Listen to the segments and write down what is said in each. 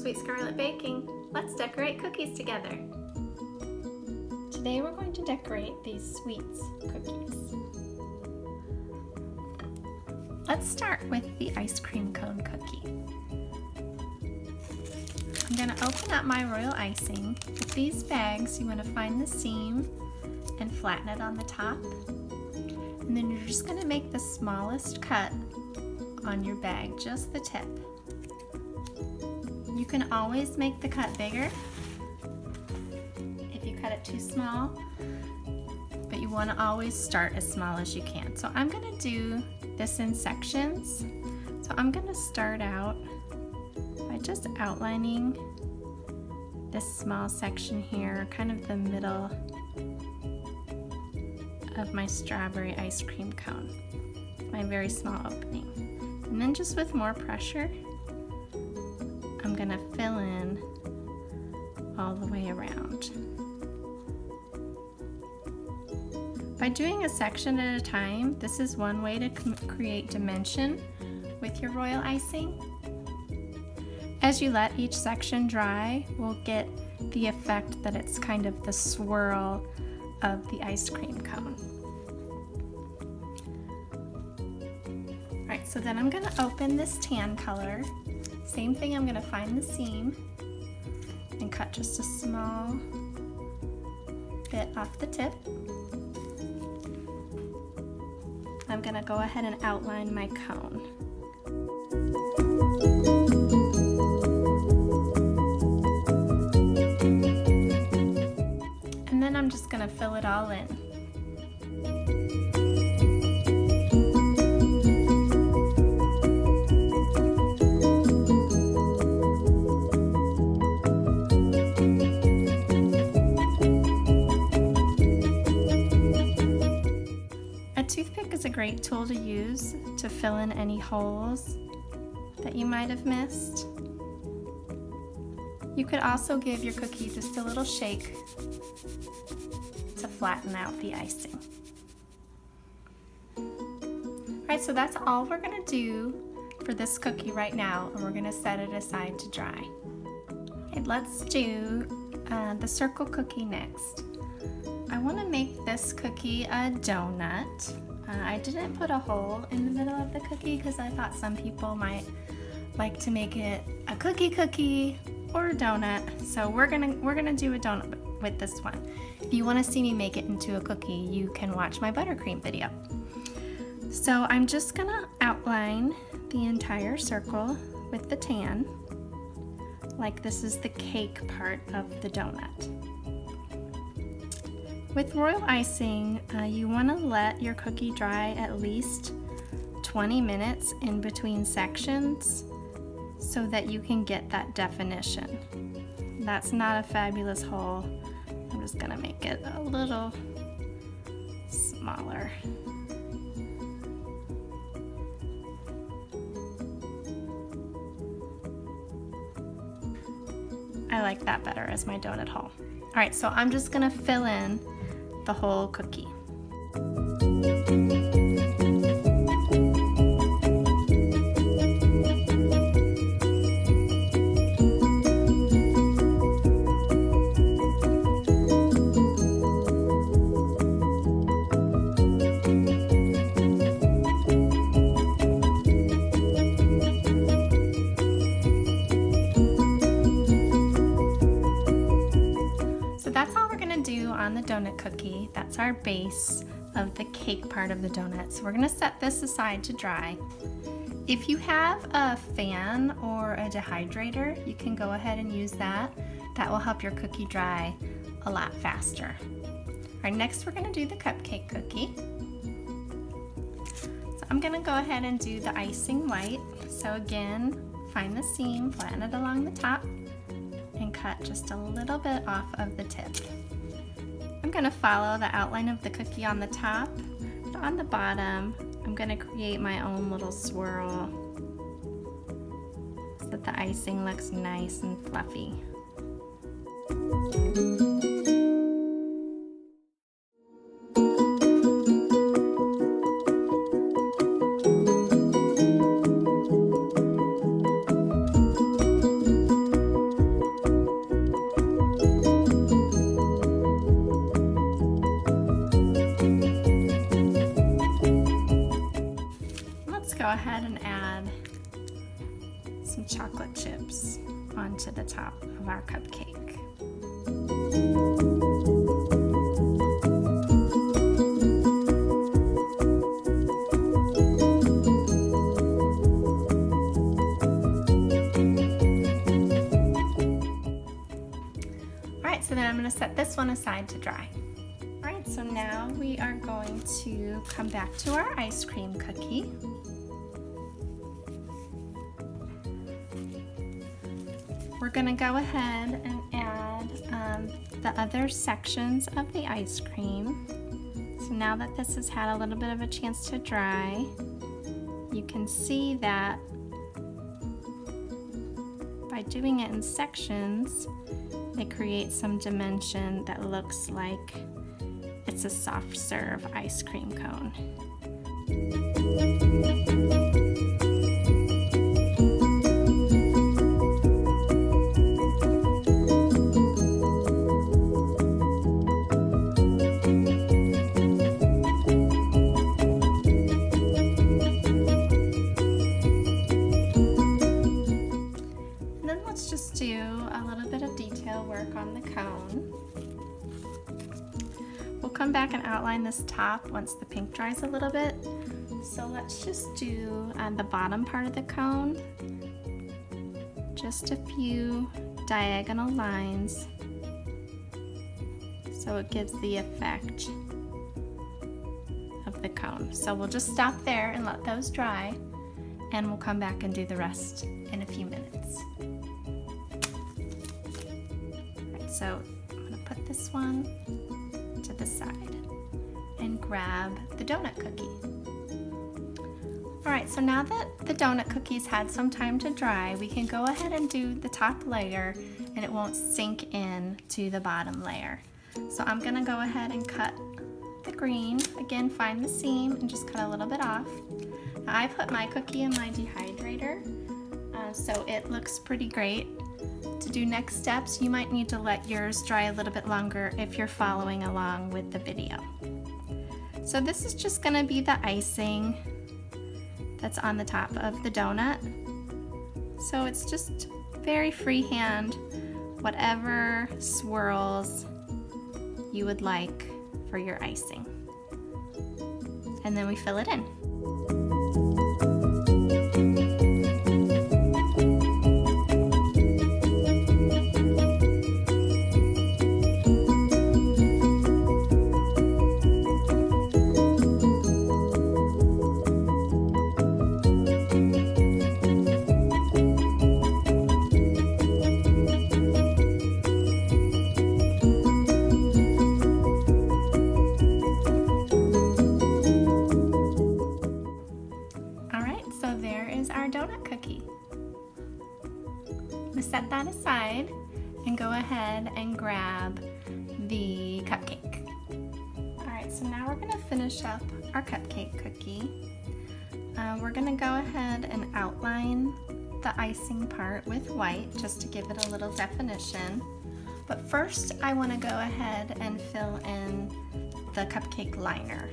Sweet Scarlet Baking. Let's decorate cookies together. Today we're going to decorate these sweets cookies. Let's start with the ice cream cone cookie. I'm going to open up my Royal Icing. With these bags, you want to find the seam and flatten it on the top. And then you're just going to make the smallest cut on your bag, just the tip. You can always make the cut bigger if you cut it too small, but you want to always start as small as you can. So I'm going to do this in sections. So I'm going to start out by just outlining this small section here, kind of the middle of my strawberry ice cream cone, my very small opening. And then just with more pressure, I'm going to fill in all the way around. By doing a section at a time, this is one way to create dimension with your Royal Icing. As you let each section dry, we'll get the effect that it's kind of the swirl of the ice cream cone. Alright, so then I'm going to open this tan color. Same thing, I'm going to find the seam and cut just a small bit off the tip. I'm going to go ahead and outline my cone. And then I'm just going to fill it all in. Toothpick is a great tool to use to fill in any holes that you might have missed. You could also give your cookie just a little shake to flatten out the icing. Alright, so that's all we're going to do for this cookie right now, and we're going to set it aside to dry. Okay, let's do the circle cookie next. I want to make this cookie a donut. I didn't put a hole in the middle of the cookie because I thought some people might like to make it a cookie or a donut. So we're gonna do a donut with this one. If you want to see me make it into a cookie, you can watch my buttercream video. So I'm just gonna outline the entire circle with the tan, like this is the cake part of the donut. With Royal Icing, you want to let your cookie dry at least 20 minutes in between sections so that you can get that definition. That's not a fabulous hole. I'm just going to make it a little smaller. I like that better as my donut hole. Alright, so I'm just going to fill in the whole cookie. On the donut cookie, that's our base of the cake part of the donut. So we're going to set this aside to dry. If you have a fan or a dehydrator, you can go ahead and use that. That will help your cookie dry a lot faster. All right, next we're going to do the cupcake cookie. So I'm going to go ahead and do the icing white. So again, find the seam, flatten it along the top, and cut just a little bit off of the tip. I'm going to follow the outline of the cookie on the top, but on the bottom I'm going to create my own little swirl so that the icing looks nice and fluffy. go ahead and add some chocolate chips onto the top of our cupcake. So then I'm going to set this one aside to dry. Alright, so now we are going to come back to our ice cream cookie. We're going to go ahead and add the other sections of the ice cream. So now that this has had a little bit of a chance to dry, you can see that by doing it in sections, it creates some dimension that looks like it's a soft serve ice cream cone. Just do a little bit of detail work on the cone. We'll come back and outline this top once the pink dries a little bit. So let's just do the bottom part of the cone. Just a few diagonal lines so it gives the effect of the cone. So we'll just stop there and let those dry, and we'll come back and do the rest in a few minutes. So I'm going to put this one to the side and grab the donut cookie. Alright, so now that the donut cookies had some time to dry, we can go ahead and do the top layer and it won't sink in to the bottom layer. So I'm going to go ahead and cut the green. Again, find the seam and just cut a little bit off. Now I put my cookie in my dehydrator, so it looks pretty great. To do next steps, you might need to let yours dry a little bit longer if you're following along with the video. So this is just going to be the icing that's on the top of the donut. So it's just very freehand, whatever swirls you would like for your icing. And then we fill it in. Donut cookie. We'll set that aside and go ahead and grab the cupcake. Alright, so now we're going to finish up our cupcake cookie. We're going to go ahead and outline the icing part with white just to give it a little definition. But first I want to go ahead and fill in the cupcake liner.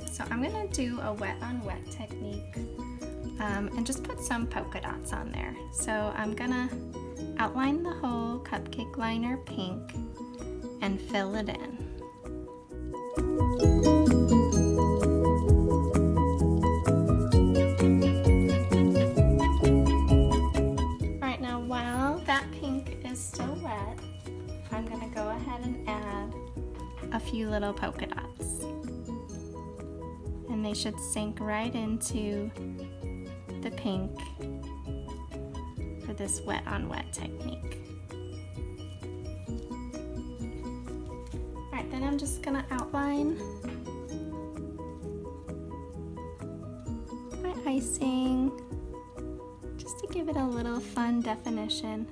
So I'm going to do a wet on wet technique. And just put some polka dots on there. So I'm gonna outline the whole cupcake liner pink and fill it in. Alright, now while that pink is still wet, I'm gonna go ahead and add a few little polka dots. And they should sink right into the pink for this wet on wet technique. Alright, then I'm just going to outline my icing just to give it a little fun definition.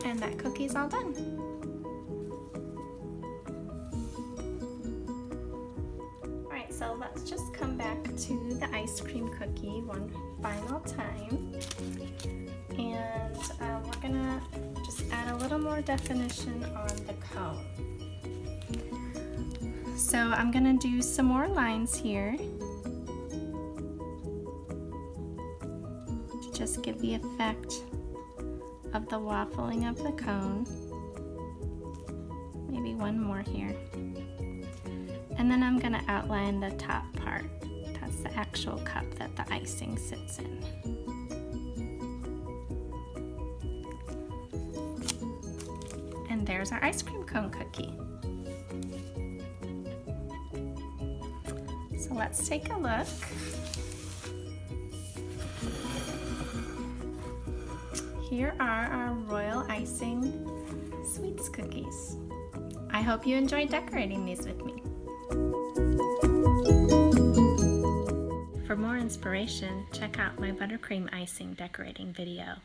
And that cookie's all done. So let's just come back to the ice cream cookie one final time. And we're gonna just add a little more definition on the cone. So I'm gonna do some more lines here to just give the effect of the waffling of the cone. Maybe one more here. And then I'm gonna outline the top part. That's the actual cup that the icing sits in. And there's our ice cream cone cookie. So let's take a look. Here are our Royal Icing sweets cookies. I hope you enjoyed decorating these with me. For more inspiration, check out my buttercream icing decorating video.